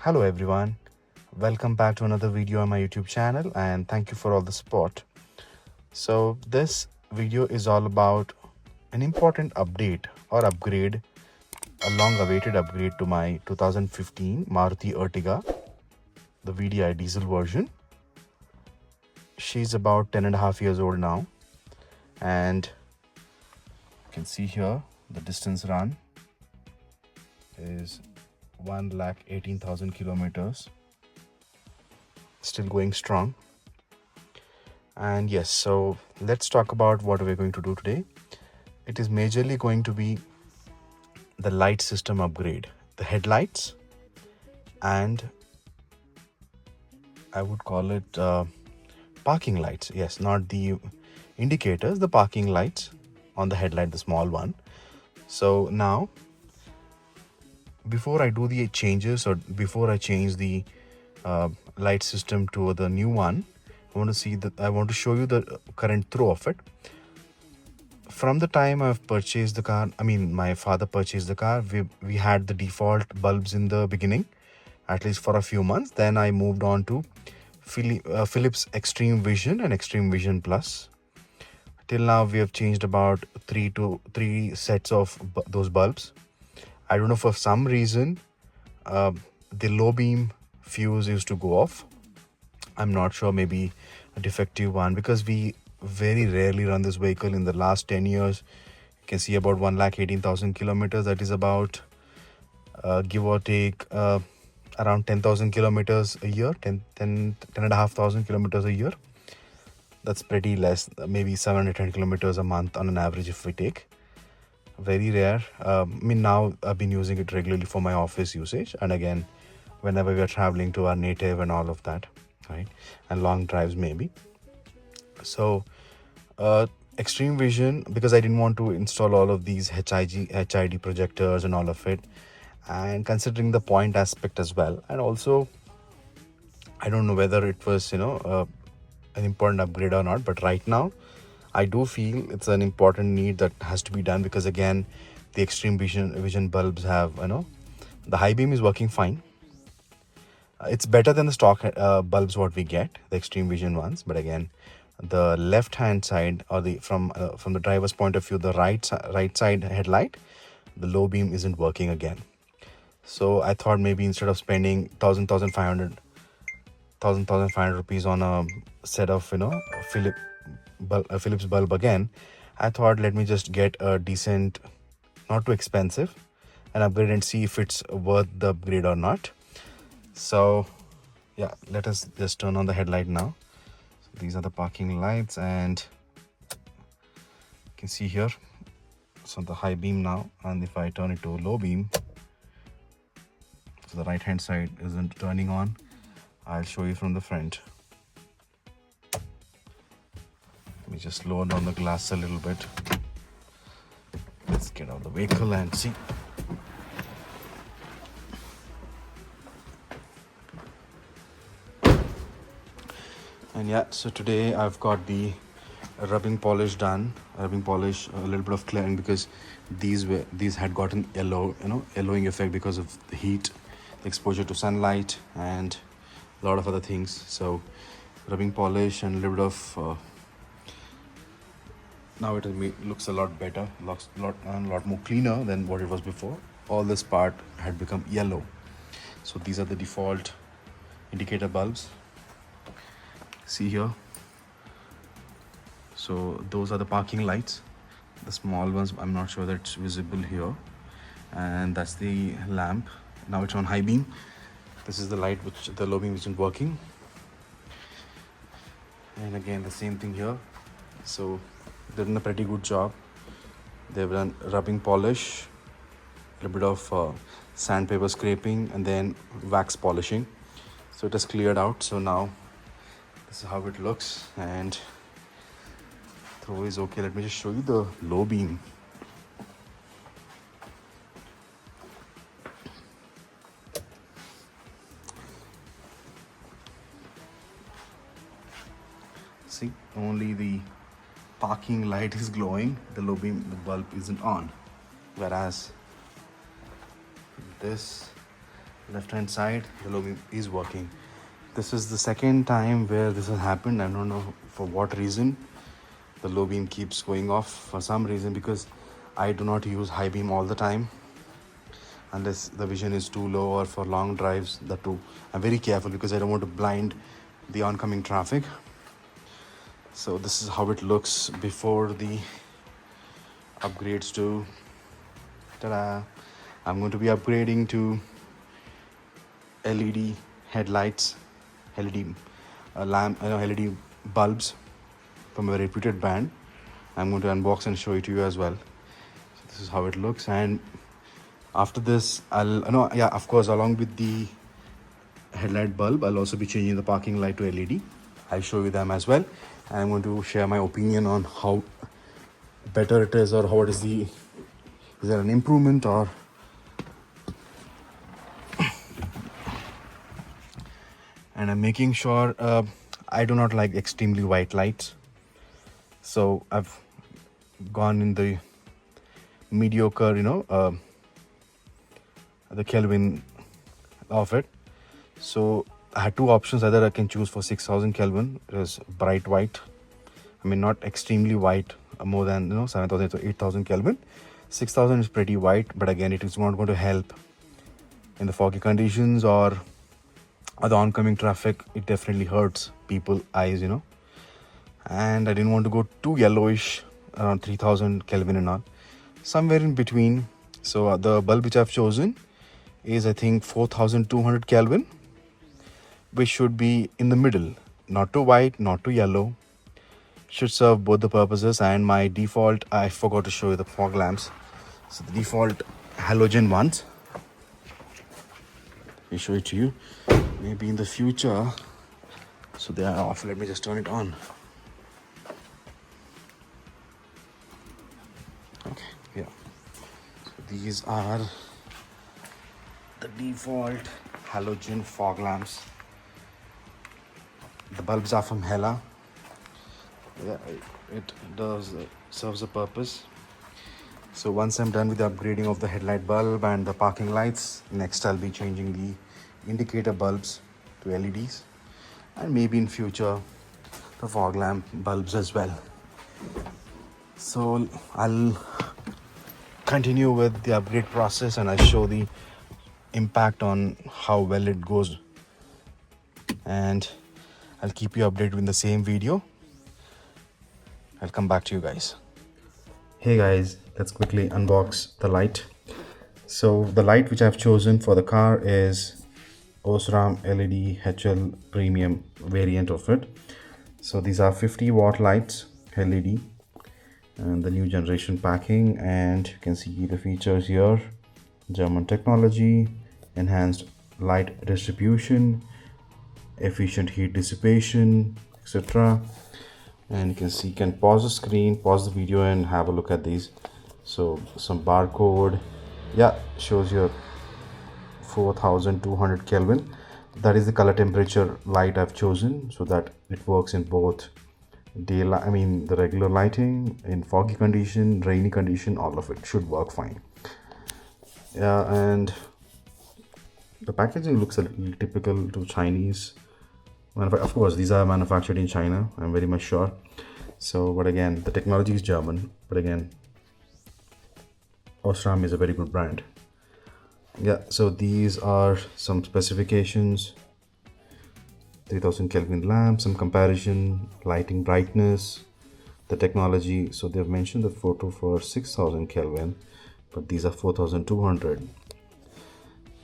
Hello everyone, welcome back to another video on my YouTube channel and thank you for all the support. So this video is all about an important update or upgrade, a long awaited upgrade to my 2015 Maruti Ertiga, the VDi Diesel version. She's about 10.5 years old now, and you can see here the distance run is 1,18,000 kilometers, still going strong. And yes, so let's talk about what we're going to do today. It is majorly going to be the light system upgrade, the headlights, and I would call it parking lights. Yes, not the indicators, the parking lights on the headlight, the small one. So now, before I do the changes or before I change the light system to the new one, I want to show you the current throw of it. From the time I've purchased the car, my father purchased the car, we had the default bulbs in the beginning, at least for a few months. Then I moved on to Philips Extreme Vision and Extreme Vision Plus. Till now, we have changed about three sets of those bulbs. I don't know, for some reason, the low beam fuse used to go off. I'm not sure, maybe a defective one, because we very rarely run this vehicle. In the last 10 years, you can see about 1,18,000 kilometers. That is about, give or take, around 10,000 kilometers a year, 10,500 kilometers a year. That's pretty less, maybe 710 kilometers a month on an average if we take. Very rare. Now I've been using it regularly for my office usage, and again whenever we are traveling to our native and all of that, right, and long drives maybe. So Extreme Vision, because I didn't want to install all of these HID projectors and all of it, and considering the point aspect as well, and also I don't know whether it was an important upgrade or not, but right now I do feel it's an important need that has to be done, because again the Extreme Vision bulbs have, the high beam is working fine. It's better than the stock bulbs what we get, the Extreme Vision ones, but again the left hand side, or the from the driver's point of view, the right side headlight, the low beam isn't working again. So I thought maybe instead of spending 1,500 rupees on a set of Philips bulb again, I thought let me just get a decent, not too expensive, an upgrade and see if it's worth the upgrade or not. So yeah, let us just turn on the headlight now. So these are the parking lights, and you can see here, so the high beam now, and if I turn it to low beam, so the right hand side isn't turning on. I'll show you from the front. Let me just lower down the glass a little bit. Let's get out of the vehicle and see. And yeah, so today I've got the rubbing polish done. Rubbing polish, a little bit of clearing, because these had gotten yellow, yellowing effect because of the heat, the exposure to sunlight, and a lot of other things. So rubbing polish and a little bit of now it looks a lot better, looks a lot more cleaner than what it was before. All this part had become yellow. So these are the default indicator bulbs, see here. So those are the parking lights, the small ones. I'm not sure that's visible here. And that's the lamp. Now it's on high beam. This is the light which the low beam isn't working. And again the same thing here. So they've done a pretty good job. They've done rubbing polish, a little bit of sandpaper scraping, and then wax polishing. So it has cleared out. So now this is how it looks, and throw is okay. Let me just show you the low beam. See, only the parking light is glowing, the low beam, the bulb isn't on, whereas this left hand side, the low beam is working. This is the second time where this has happened. I don't know for what reason the low beam keeps going off. For some reason, because I do not use high beam all the time unless the vision is too low or for long drives. The two, I'm very careful because I don't want to blind the oncoming traffic. So this is how it looks before the upgrades to ta-da. I'm going to be upgrading to LED headlights, LED lamp, LED bulbs from a reputed brand. I'm going to unbox and show it to you as well. So this is how it looks, and after this of course, along with the headlight bulb, I'll also be changing the parking light to LED. I'll show you them as well, and I'm going to share my opinion on how better it is, or how it is is there an improvement, or and I'm making sure I do not like extremely white lights, so I've gone in the mediocre, the Kelvin of it. So I had two options. Either I can choose for 6000 Kelvin, it is bright white, I mean not extremely white, more than 7000 to 8000 Kelvin. 6000 is pretty white, but again it is not going to help in the foggy conditions or the oncoming traffic. It definitely hurts people's eyes, and I didn't want to go too yellowish around 3000 Kelvin and all, somewhere in between. So the bulb which I've chosen is, I think, 4200 Kelvin, which should be in the middle, not too white, not too yellow. Should serve both the purposes. And my default, I forgot to show you the fog lamps. So the default halogen ones, let me show it to you. Maybe in the future, so they are off. Let me just turn it on. Okay, yeah. So these are the default halogen fog lamps. The bulbs are from Hella. Yeah, it does serves a purpose. So once I'm done with the upgrading of the headlight bulb and the parking lights, next I'll be changing the indicator bulbs to LEDs, and maybe in future the fog lamp bulbs as well. So I'll continue with the upgrade process, and I'll show the impact on how well it goes, and I'll keep you updated in the same video. I'll come back to you guys. Hey guys, let's quickly unbox the light. So the light which I've chosen for the car is OSRAM LED HL premium variant of it. So these are 50-watt lights, LED, and the new generation packing, and you can see the features here: German technology, enhanced light distribution, efficient heat dissipation, etc. And you can see, you can pause the screen, pause the video, and have a look at these. So some barcode, yeah, shows your 4200 Kelvin. That is the color temperature light I've chosen, so that it works in both daylight, I mean the regular lighting, in foggy condition, rainy condition, all of it should work fine. Yeah, and the packaging looks a little typical to Chinese. Of course, these are manufactured in China, I'm very much sure. So, but again, the technology is German, but again, OSRAM is a very good brand. Yeah, so these are some specifications: 3000 Kelvin lamp, some comparison, lighting brightness, the technology. So they've mentioned the photo for 6000 Kelvin, but these are 4200.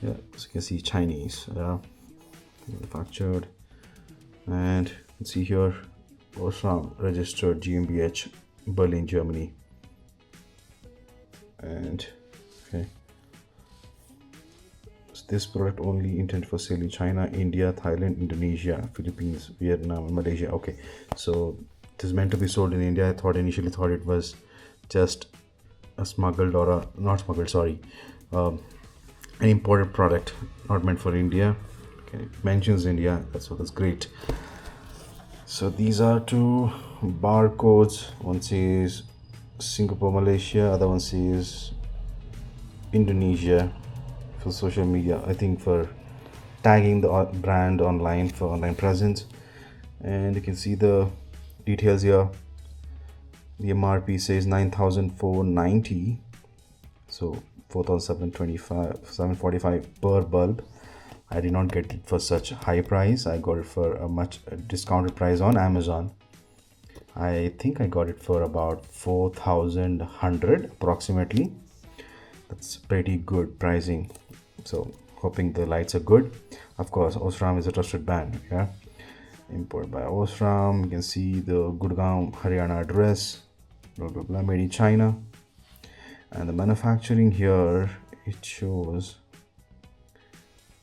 Yeah, so you can see Chinese, manufactured. And you can see here, OSRAM registered GmbH, Berlin, Germany. And okay, so this product only intended for sale in China, India, Thailand, Indonesia, Philippines, Vietnam, and Malaysia. Okay, so it is meant to be sold in India. I initially thought it was just a smuggled, or a not smuggled, sorry, an imported product, not meant for India. Okay, it mentions India, that's great. So these are two barcodes. One says Singapore, Malaysia, other one says Indonesia. for social media, I think for tagging the brand online for online presence. And you can see the details here. The MRP says 9,490, so 4,745 per bulb. I did not get it for such high price. I got it for a much discounted price on Amazon. I think I got it for about 4,100 approximately. That's pretty good pricing. So hoping the lights are good. Of course, OSRAM is a trusted brand. Yeah, imported by OSRAM. You can see the Gurgaon, Haryana address. Blah blah blah. Made in China. And the manufacturing here, it shows.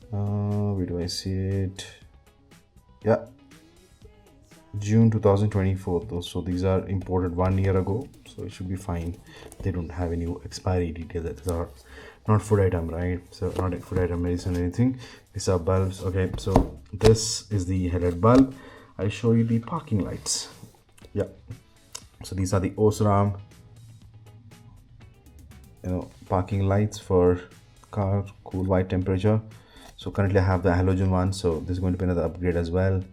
Where do I see it? Yeah, June 2024. So these are imported 1 year ago, so it should be fine. They don't have any expiry details. That are not food item, right? So not a food item, medicine, anything. These are bulbs. Okay, so this is the headlight bulb. I'll show you the parking lights. Yeah, so these are the OSRAM parking lights for car, cool white temperature. So currently I have the halogen one, so this is going to be another upgrade as well.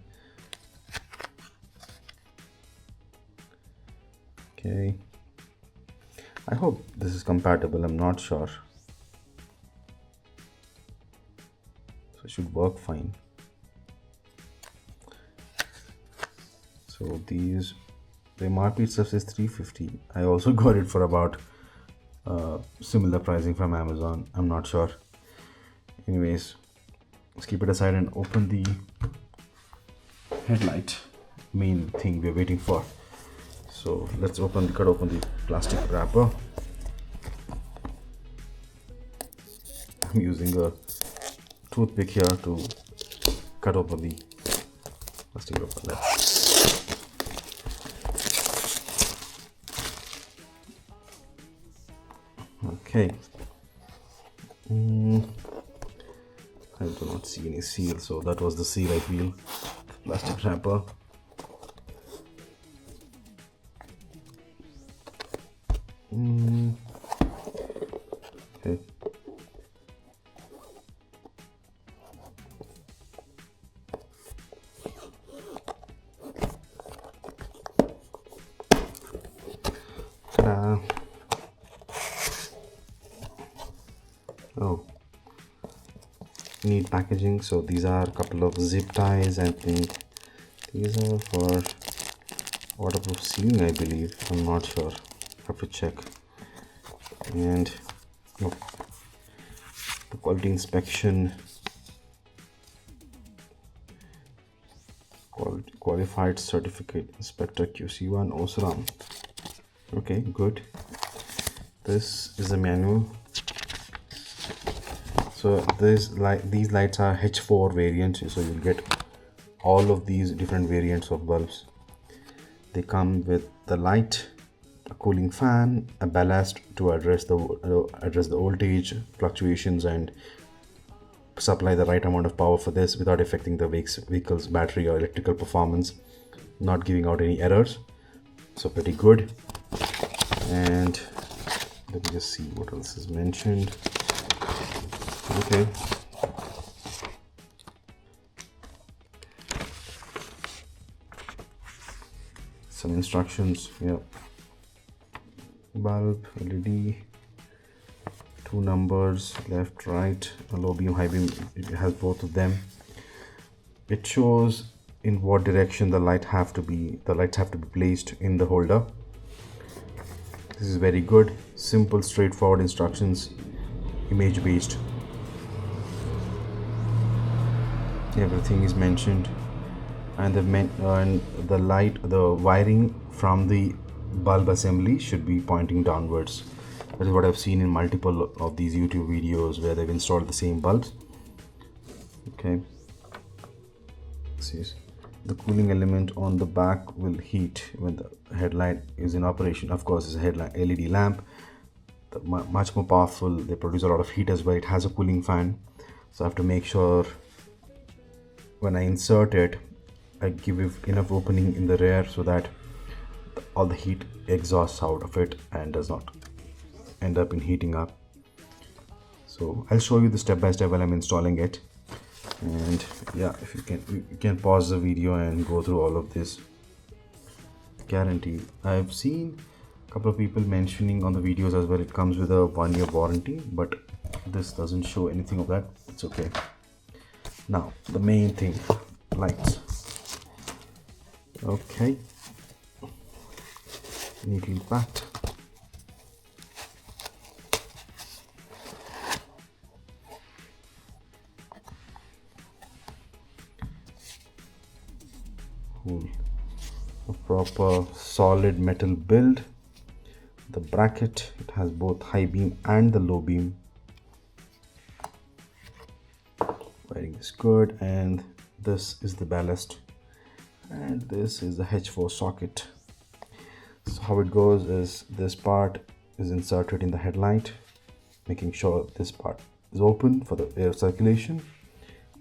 Okay, I hope this is compatible. I'm not sure, so it should work fine. So these, the MRP itself is 350. I also got it for about similar pricing from Amazon. I'm not sure. Anyways, let's keep it aside and open the headlight, main thing we're waiting for. So let's cut open the plastic wrapper. I'm using a toothpick here to cut open the plastic wrapper. Okay. I do not see any seal, so that was the seal, I feel. Plastic wrapper. Okay. Ta-da. Oh, neat packaging. So these are a couple of zip ties. I think these are for waterproof sealing, I believe. I'm not sure, have to check. And the quality inspection, qualified certificate inspector QC1 OSRAM. Okay, good. This is a manual. So these lights are H4 variants, so you'll get all of these different variants of bulbs. They come with the light, a cooling fan, a ballast to address the voltage fluctuations and supply the right amount of power for this without affecting the vehicle's battery or electrical performance, not giving out any errors. So pretty good. And let me just see what else is mentioned. Okay. Some instructions. Yeah. Bulb, LED, 2 numbers, left, right, low beam, high beam. It has both of them. It shows in what direction the lights have to be placed in the holder. This is very good. Simple, straightforward instructions, image based. Everything is mentioned, and the wiring from the bulb assembly should be pointing downwards. That is what I've seen in multiple of these YouTube videos where they've installed the same bulbs. Okay. See, the cooling element on the back will heat when the headlight is in operation. Of course, it's a headlight LED lamp, much more powerful. They produce a lot of heat as well. It has a cooling fan, so I have to make sure when I insert it, I give it enough opening in the rear so that all the heat exhausts out of it and does not end up in heating up. So I'll show you the step by step while I'm installing it. And yeah, if you can pause the video and go through all of this. Guarantee. I've seen a couple of people mentioning on the videos as well, it comes with a 1-year warranty, but this doesn't show anything of that. It's okay. Now the main thing, lights. Okay, neatly packed. Cool. A proper solid metal build. The bracket, it has both high beam and the low beam. Wiring is good, and this is the ballast, and this is the H4 socket. So how it goes is this part is inserted in the headlight, making sure this part is open for the air circulation,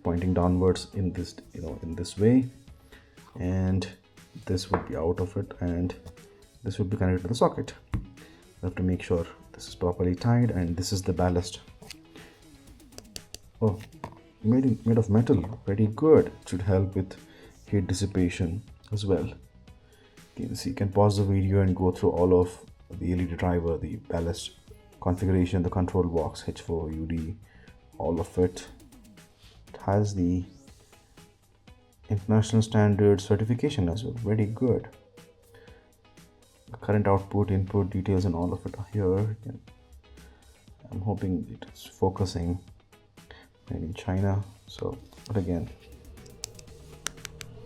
pointing downwards in this, in this way, and this would be out of it, and this would be connected to the socket. You have to make sure this is properly tied, and this is the ballast. Oh, made of metal, pretty good. It should help with heat dissipation as well. You can pause the video and go through all of the LED driver, the ballast configuration, the control box, H4 UD, all of it. It has the international standard certification as well, very good. The current output, input details and all of it are here. I'm hoping it is focusing. Made in China. So, but again,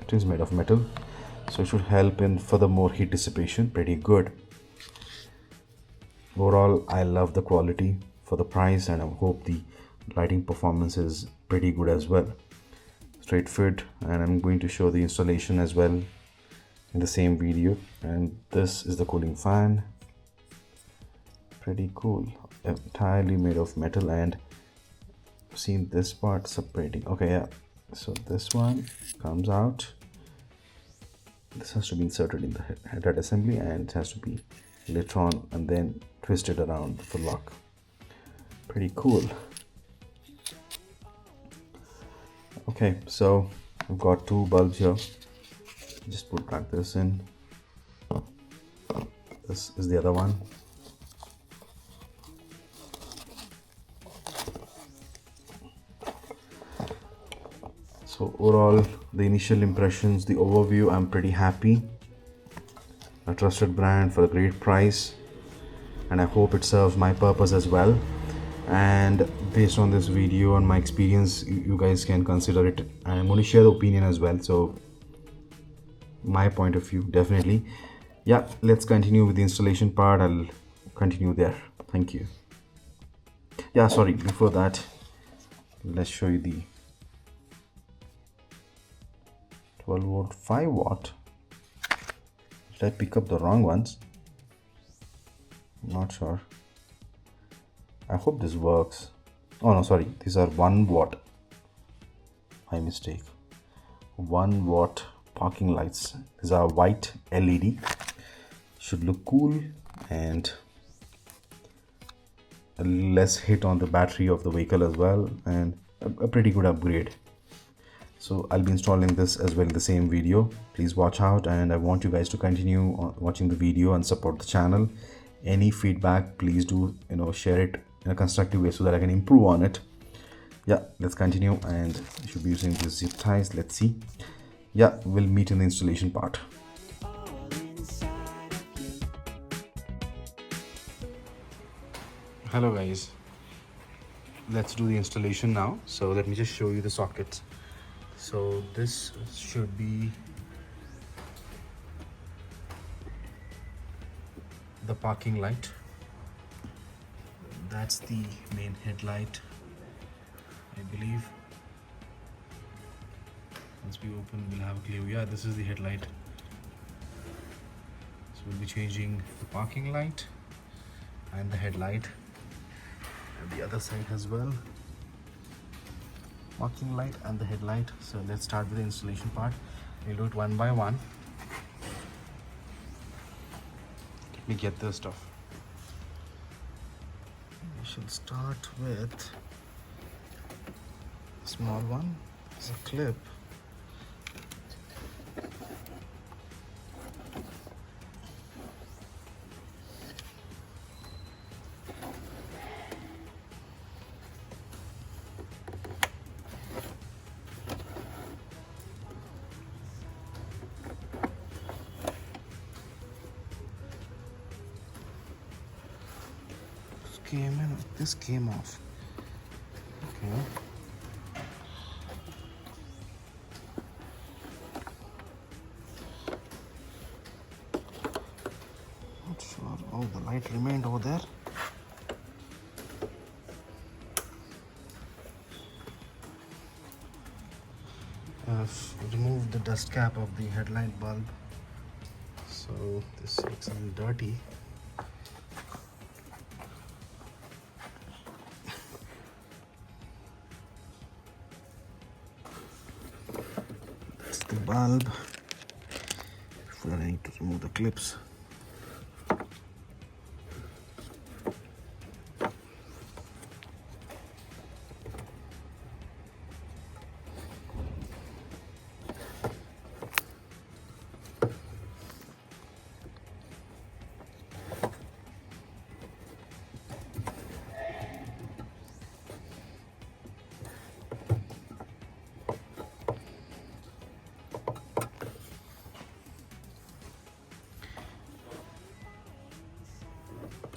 it is made of metal, so it should help in furthermore heat dissipation. Pretty good. Overall, I love the quality for the price, and I hope the lighting performance is pretty good as well. Straight fit, and I'm going to show the installation as well in the same video. And this is the cooling fan. Pretty cool. Entirely made of metal, and seen this part separating. Okay, yeah, so this one comes out. This has to be inserted in the headlight assembly, and it has to be lit on and then twisted around for lock. Pretty cool. Okay, so I've got 2 bulbs here. Just put back this in. This is the other one. So overall, the initial impressions, the overview, I'm pretty happy. A trusted brand for a great price, and I hope it serves my purpose as well. And based on this video and my experience, you guys can consider it. And I'm going to share the opinion as well, so my point of view, definitely. Yeah, let's continue with the installation part. I'll continue there. Thank you. Yeah, sorry, before that, let's show you the 12 volt 5 watt. Did I pick up the wrong ones? I'm not sure. I hope this works. Oh no, sorry, these are 1 watt. My mistake. 1 watt parking lights. These are white LED. Should look cool, and a less hit on the battery of the vehicle as well, and a pretty good upgrade. So I'll be installing this as well in the same video. Please watch out, and I want you guys to continue watching the video and support the channel. Any feedback, please do share it in a constructive way so that I can improve on it. Yeah, let's continue, and I should be using the zip ties. Let's see. Yeah, we'll meet in the installation part. Hello guys, let's do the installation now. So let me just show you the sockets. So this should be the parking light. That's the main headlight, I believe. Once we open, we'll have a clear. Yeah, this is the headlight. So we'll be changing the parking light and the headlight, and the other side as well. Parking light and the headlight. So let's start with the installation part. We'll do it one by one. Let me get this stuff. shall start with a small one. It's a clip. This came off. Okay. Not sure. Oh, the light remained over there. I've removed the dust cap of the headlight bulb, so this looks a little dirty. That's the bulb. Before I need to remove the clips.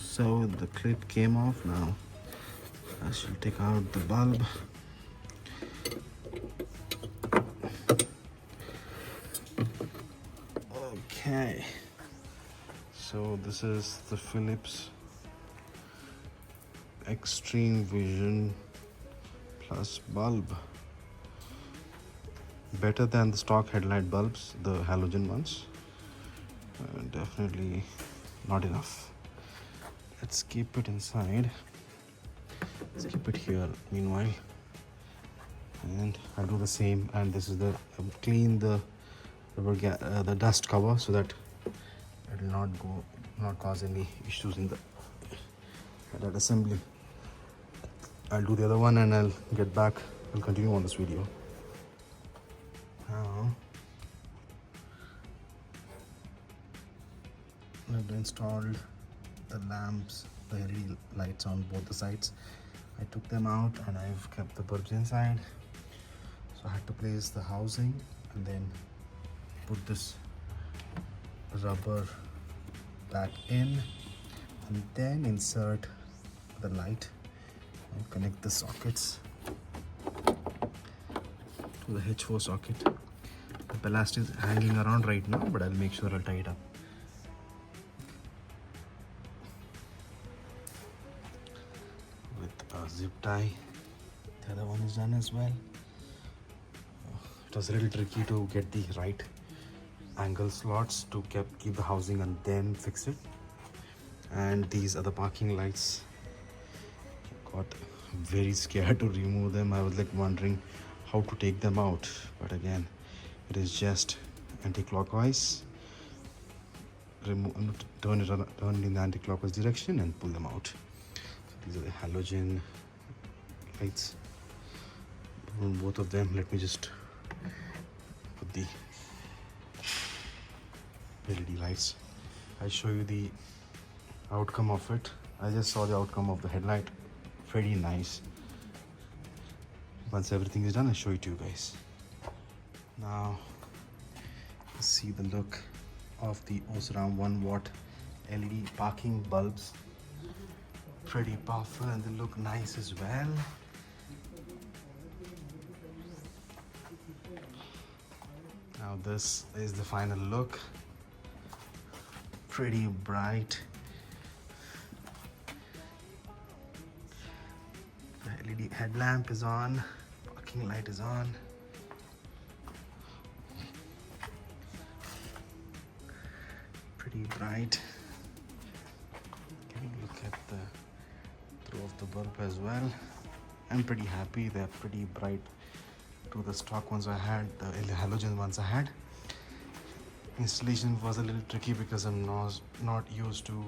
So the clip came off. Now I shall take out the bulb. Okay, so this is the Philips Extreme Vision Plus bulb. Better than the stock headlight bulbs, the halogen ones. Definitely not enough. Let's keep it inside. Let's keep it here meanwhile, and I'll do the same. And this is the clean the the dust cover so that it will not cause any issues in the headlight assembly. I'll do the other one and I'll get back. I'll continue on this video. Now I've installed the lamps, the LED lights on both the sides. I took them out and I've kept the bulbs inside. So I had to place the housing and then put this rubber back in and then insert the light and connect the sockets to the H4 socket. The ballast is hanging around right now, but I'll make sure I'll tie it up. Zip tie. The other one is done as well. It was a little tricky to get the right angle slots to keep the housing and then fix it. And these are the parking lights. Got very scared to remove them. I was like wondering how to take them out, but again it is just anti-clockwise. Turn in the anti-clockwise direction and pull them out. So these are the halogen lights on both of them. Let me just put the LED lights. I'll show you the outcome of it. I just saw the outcome of the headlight. Pretty nice. Once everything is done, I'll show it to you guys. Now see the look of the OSRAM 1-watt LED parking bulbs. Pretty powerful and they look nice as well. Now this is the final look. Pretty bright. The LED headlamp is on. Parking light is on. Pretty bright. Can you look at the throw of the bulb as well? I'm pretty happy. They're pretty bright to the stock ones I had, the halogen ones I had. Installation was a little tricky because I'm not used to,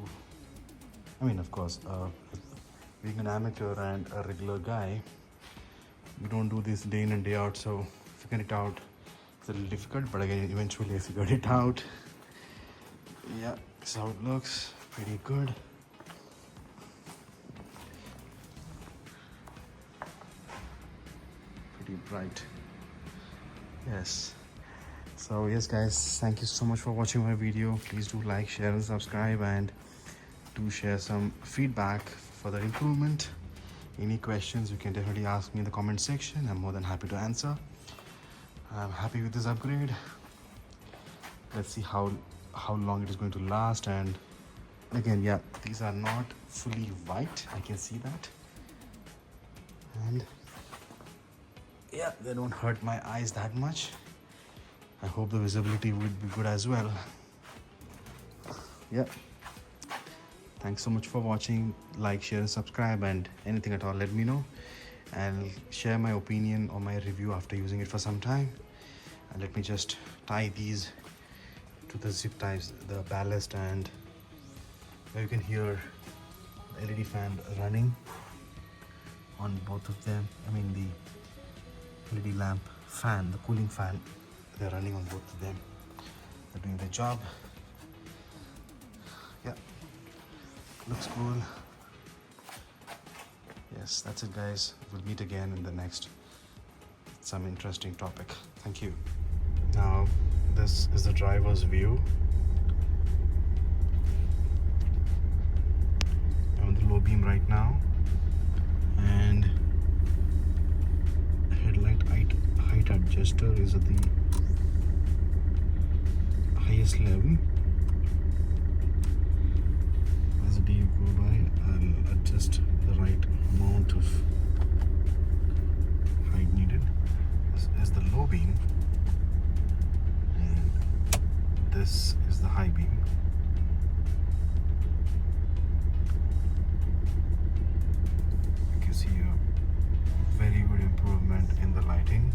I mean, of course, being an amateur and a regular guy, we don't do this day in and day out, so figuring it out it's a little difficult, but again eventually I figured it out. Yeah, this is how it looks. Pretty good. Pretty bright. Yes. So yes guys, thank you so much for watching my video. Please do like, share and subscribe, and do share some feedback for the improvement. Any questions you can definitely ask me in the comment section. I'm more than happy to answer. I'm happy with this upgrade. Let's see how long it is going to last. And again, yeah, these are not fully white, I can see that, and yeah, they don't hurt my eyes that much. I hope the visibility would be good as well. Yeah, thanks so much for watching. Like, share and subscribe, and anything at all, let me know. I'll share my opinion on my review after using it for some time. And let me just tie these to the zip ties, the ballast, and you can hear the LED fan running on both of them. I mean the LED lamp fan, the cooling fan, they're running on both of them. They're doing their job. Yeah, looks cool. Yes, that's it guys. We'll meet again in the next some interesting topic. Thank you. Now this is the driver's view. I'm on the low beam right now, and headlight height adjuster is at the highest level. As the day go by, I'll adjust the right amount of height needed. This is the low beam, and this is the high beam. You can see a very good improvement in the lighting.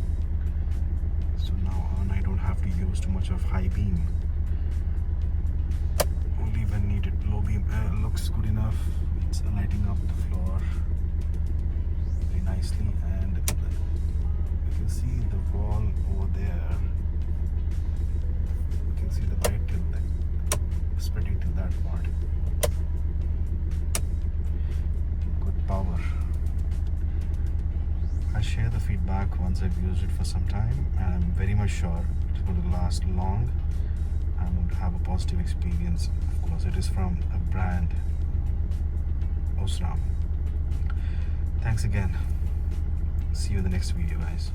So now on, I don't have to use too much of high beam. Only when needed. Low beam looks good enough. It's lighting up the floor very nicely, and you can see the wall over there. You can see the light till spreading to that part. Good power. I'll share the feedback once I've used it for some time, and I'm very much sure it's going to last long. I'm going to have a positive experience. Of course, it is from a brand, OSRAM. Thanks again. See you in the next video, guys.